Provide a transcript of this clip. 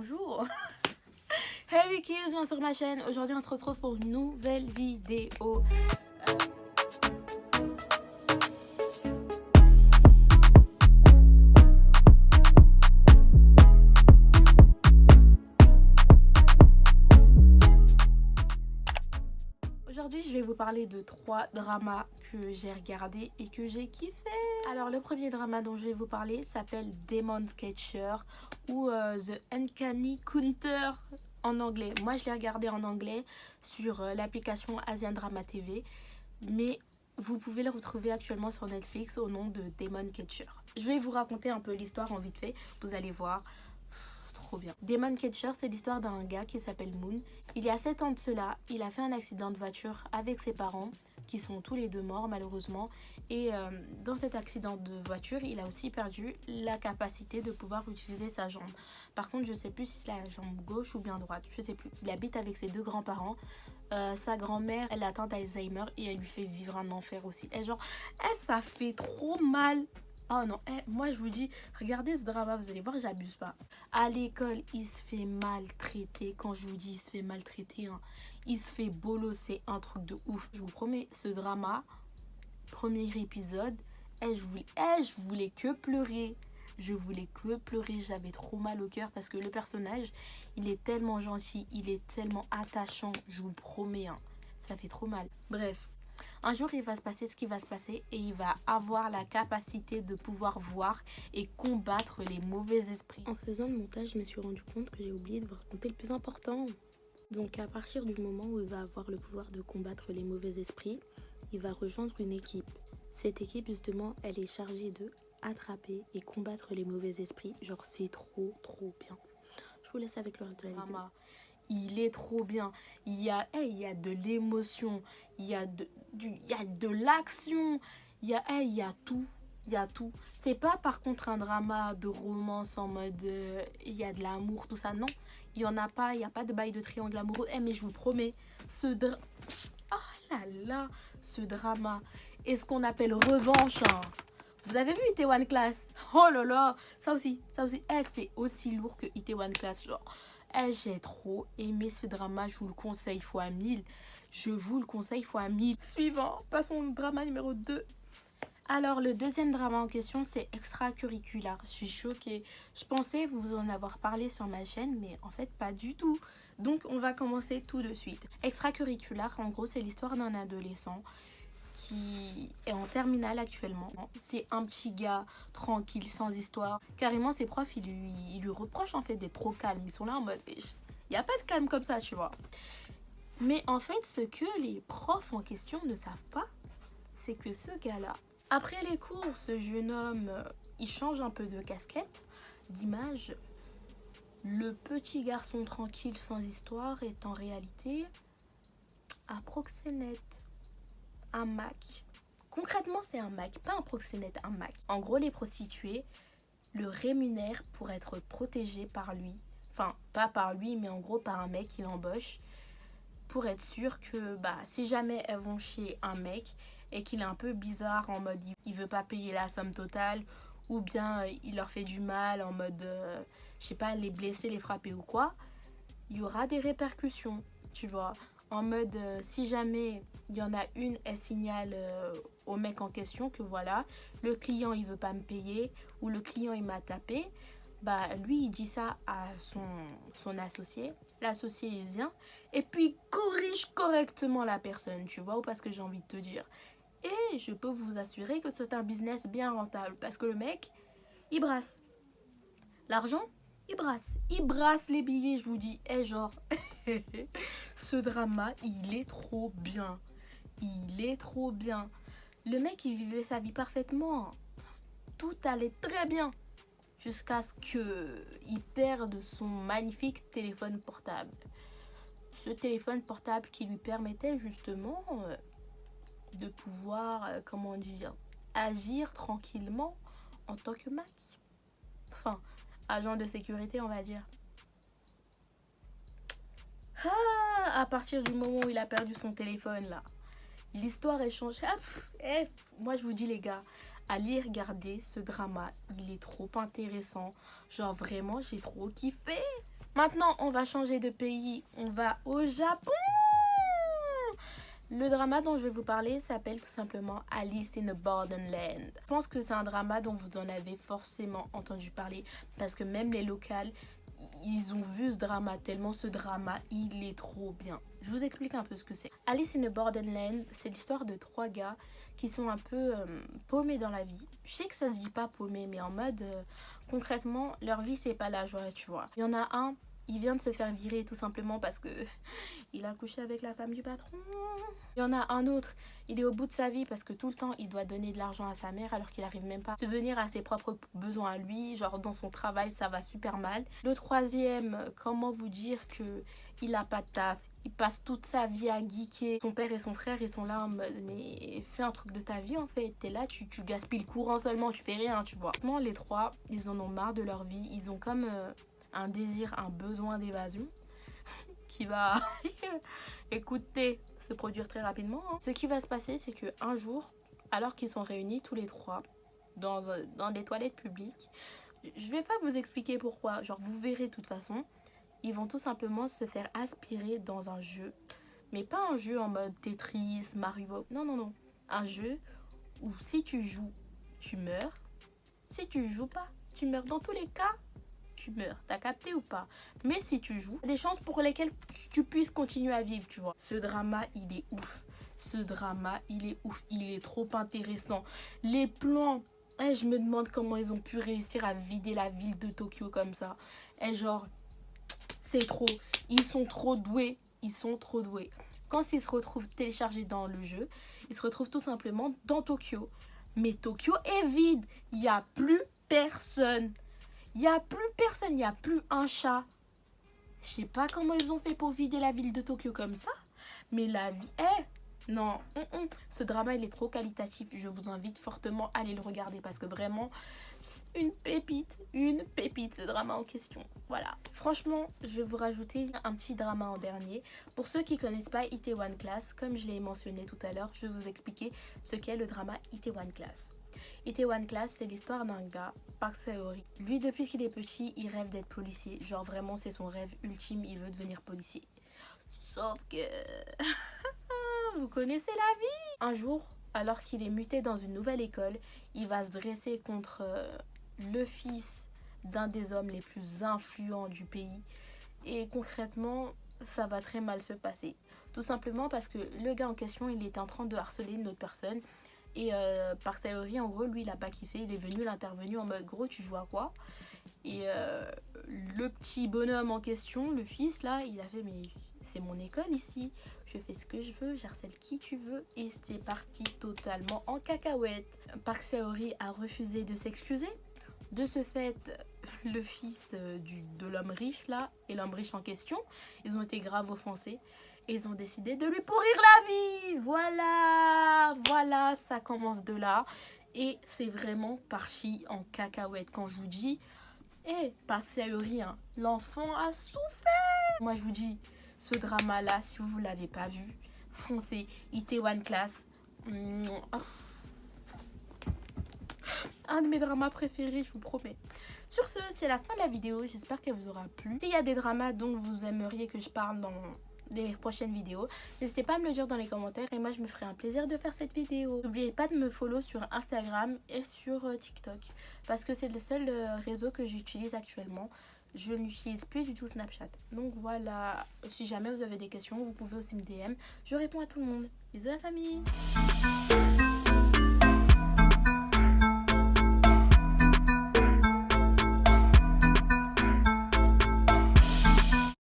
bonjour. Hey Vicky, bienvenue sur ma chaîne. Aujourd'hui, on se retrouve pour une nouvelle vidéo. Aujourd'hui, je vais vous parler de 3 dramas que j'ai regardés et que j'ai kiffé. Alors, le premier drama dont je vais vous parler s'appelle Demon Catcher ou The Uncanny Counter en anglais. Moi, je l'ai regardé en anglais sur l'application Asian Drama TV, mais vous pouvez le retrouver actuellement sur Netflix au nom de Demon Catcher. Je vais vous raconter un peu l'histoire en vite fait, vous allez voir. Trop bien. Demon Catcher, c'est l'histoire d'un gars qui s'appelle Moon. Il y a 7 ans de cela, il a fait un accident de voiture avec ses parents, qui sont tous les deux morts malheureusement. Et dans cet accident de voiture, il a aussi perdu la capacité de pouvoir utiliser sa jambe. Par contre, je sais plus si c'est la jambe gauche ou bien droite, je sais plus. Il habite avec ses deux grands-parents. Sa grand-mère, elle est atteinte d'Alzheimer et elle lui fait vivre un enfer aussi. Et genre, ça fait trop mal. Oh non, moi je vous dis, regardez ce drama, vous allez voir, j'abuse pas. À l'école, il se fait maltraiter. Quand je vous dis il se fait maltraiter, hein, il se fait bolosser, un truc de ouf. Je vous promets, ce drama, premier épisode, je voulais que pleurer. Je voulais que pleurer, j'avais trop mal au cœur parce que le personnage, il est tellement gentil, il est tellement attachant, je vous le promets, hein, ça fait trop mal. Bref. Un jour, il va se passer ce qui va se passer et il va avoir la capacité de pouvoir voir et combattre les mauvais esprits. En faisant le montage, je me suis rendu compte que j'ai oublié de vous raconter le plus important. Donc, à partir du moment où il va avoir le pouvoir de combattre les mauvais esprits, il va rejoindre une équipe. Cette équipe, justement, elle est chargée de attraper et combattre les mauvais esprits. Genre, c'est trop bien. Je vous laisse avec le reste de la vidéo. Il est trop bien. Il y a de l'émotion, il y a de l'action, il y a tout. Il y a tout. C'est pas par contre un drama de romance en mode il y a de l'amour, tout ça. Non, il y en a pas. Il n'y a pas de bail de triangle amoureux. Mais je vous promets, ce drama est ce qu'on appelle revanche. Hein. Vous avez vu Itaewon Class? Oh là là, ça aussi. C'est aussi lourd que Itaewon Class, genre. J'ai trop aimé ce drama, je vous le conseille fois 1000. Je vous le conseille fois 1000. Suivant, passons au drama numéro 2. Alors, le deuxième drama en question, c'est Extracurricular. Je suis choquée. Je pensais vous en avoir parlé sur ma chaîne, mais en fait, pas du tout. Donc, on va commencer tout de suite. Extracurricular, en gros, c'est l'histoire d'un adolescent qui est en terminale actuellement. C'est un petit gars tranquille, sans histoire. Carrément, ses profs, ils lui reprochent en fait d'être trop calme. Ils sont là en mode, il n'y a pas de calme comme ça, tu vois. Mais en fait, ce que les profs en question ne savent pas, c'est que ce gars-là, après les cours, ce jeune homme, il change un peu de casquette, d'image. Le petit garçon tranquille, sans histoire, est en réalité un proxénète. Un Mac. Concrètement, c'est un Mac, pas un proxénète, un Mac. En gros, les prostituées le rémunèrent pour être protégées par lui. Enfin, pas par lui, mais en gros par un mec qui l'embauche. Pour être sûr que si jamais elles vont chez un mec et qu'il est un peu bizarre en mode il veut pas payer la somme totale ou bien il leur fait du mal en mode, je sais pas, les blesser, les frapper ou quoi, il y aura des répercussions, tu vois. En mode, si jamais il y en a une, elle signale au mec en question que voilà, le client il veut pas me payer ou le client il m'a tapé, lui il dit ça à son associé. L'associé il vient et puis il corrige correctement la personne, tu vois, ou parce que j'ai envie de te dire. Et je peux vous assurer que c'est un business bien rentable parce que le mec, il brasse. L'argent, il brasse les billets, je vous dis. Genre, ce drama, il est trop bien. Le mec, il vivait sa vie parfaitement. Tout allait très bien. Jusqu'à ce qu'il perde son magnifique téléphone portable. Ce téléphone portable qui lui permettait justement de pouvoir, agir tranquillement en tant que Mac. Enfin, agent de sécurité, on va dire. À partir du moment où il a perdu son téléphone, là, l'histoire est changée. Moi, je vous dis, les gars, allez regarder ce drama. Il est trop intéressant. Genre, vraiment, j'ai trop kiffé. Maintenant, on va changer de pays. On va au Japon. Le drama dont je vais vous parler s'appelle tout simplement Alice in the Borderland. Je pense que c'est un drama dont vous en avez forcément entendu parler parce que même les locales, ils ont vu ce drama tellement ce drama, il est trop bien. Je vous explique un peu ce que c'est. Alice in the Borderland, c'est l'histoire de 3 gars qui sont un peu paumés dans la vie. Je sais que ça se dit pas paumés, mais en mode concrètement, leur vie c'est pas la joie, tu vois. Il y en a un, il vient de se faire virer tout simplement parce que il a couché avec la femme du patron. Il y en a un autre, il est au bout de sa vie parce que tout le temps il doit donner de l'argent à sa mère alors qu'il arrive même pas à subvenir à ses propres besoins à lui. Genre dans son travail ça va super mal. Le troisième, comment vous dire que il a pas de taf. Il passe toute sa vie à geeker. Son père et son frère ils sont là en mode mais fais un truc de ta vie en fait. T'es là, tu gaspilles le courant seulement, tu fais rien, tu vois. Maintenant les trois, ils en ont marre de leur vie. Ils ont comme un désir, un besoin d'évasion qui va écouter se produire très rapidement. Ce qui va se passer, c'est qu'un jour, alors qu'ils sont réunis tous les trois dans des toilettes publiques, je vais pas vous expliquer pourquoi, genre vous verrez de toute façon, ils vont tout simplement se faire aspirer dans un jeu, mais pas un jeu en mode Tetris, Mario, non, non, non, un jeu où si tu joues, tu meurs, si tu joues pas, tu meurs dans tous les cas. Tu meurs, t'as capté ou pas? Mais si tu joues, des chances pour lesquelles tu puisses continuer à vivre, tu vois. Ce drama, il est ouf. Ce drama, il est ouf. Il est trop intéressant. Les plans, je me demande comment ils ont pu réussir à vider la ville de Tokyo comme ça. Genre, c'est trop. Ils sont trop doués. Ils sont trop doués. Quand ils se retrouvent téléchargés dans le jeu, ils se retrouvent tout simplement dans Tokyo. Mais Tokyo est vide. Il n'y a plus personne. Il n'y a plus personne, il n'y a plus un chat. Je sais pas comment ils ont fait pour vider la ville de Tokyo comme ça. Mais la vie est... Non, ce drama, il est trop qualitatif. Je vous invite fortement à aller le regarder parce que vraiment, une pépite, ce drama en question. Voilà. Franchement, je vais vous rajouter un petit drama en dernier. Pour ceux qui ne connaissent pas Itaewon Class, comme je l'ai mentionné tout à l'heure, je vais vous expliquer ce qu'est le drama Itaewon Class. Itaewon Class, c'est l'histoire d'un gars, Park Saori. Lui, depuis qu'il est petit, il rêve d'être policier. Genre vraiment, c'est son rêve ultime, il veut devenir policier. Sauf que... vous connaissez la vie. Un jour, alors qu'il est muté dans une nouvelle école, il va se dresser contre le fils d'un des hommes les plus influents du pays. Et concrètement, ça va très mal se passer. Tout simplement parce que le gars en question, il était en train de harceler une autre personne. Et Park Saori, en gros, lui, il a pas kiffé. Il est venu l'intervenir en mode, gros, tu joues à quoi? Et le petit bonhomme en question, le fils, là, il a fait, mais c'est mon école ici. Je fais ce que je veux, j'harcèle qui tu veux. Et c'est parti totalement en cacahuète. Park Saori a refusé de s'excuser. De ce fait, le fils de l'homme riche, là, et l'homme riche en question, ils ont été grave offensés. Et ils ont décidé de lui pourrir la vie. Voilà, ça commence de là. Et c'est vraiment parti en cacahuète. Quand je vous dis, Park Saori, hein, l'enfant a souffert. Moi, je vous dis, ce drama-là, si vous ne l'avez pas vu, foncez. Itaewon Class. Un de mes dramas préférés, je vous promets. Sur ce, c'est la fin de la vidéo. J'espère qu'elle vous aura plu. S'il y a des dramas dont vous aimeriez que je parle dans les prochaines vidéos, n'hésitez pas à me le dire dans les commentaires et moi je me ferai un plaisir de faire cette vidéo. N'oubliez pas de me follow sur Instagram et sur TikTok parce que c'est le seul réseau que j'utilise actuellement. Je n'utilise plus du tout Snapchat. Donc voilà, si jamais vous avez des questions, vous pouvez aussi me DM. Je réponds à tout le monde. Bisous la famille.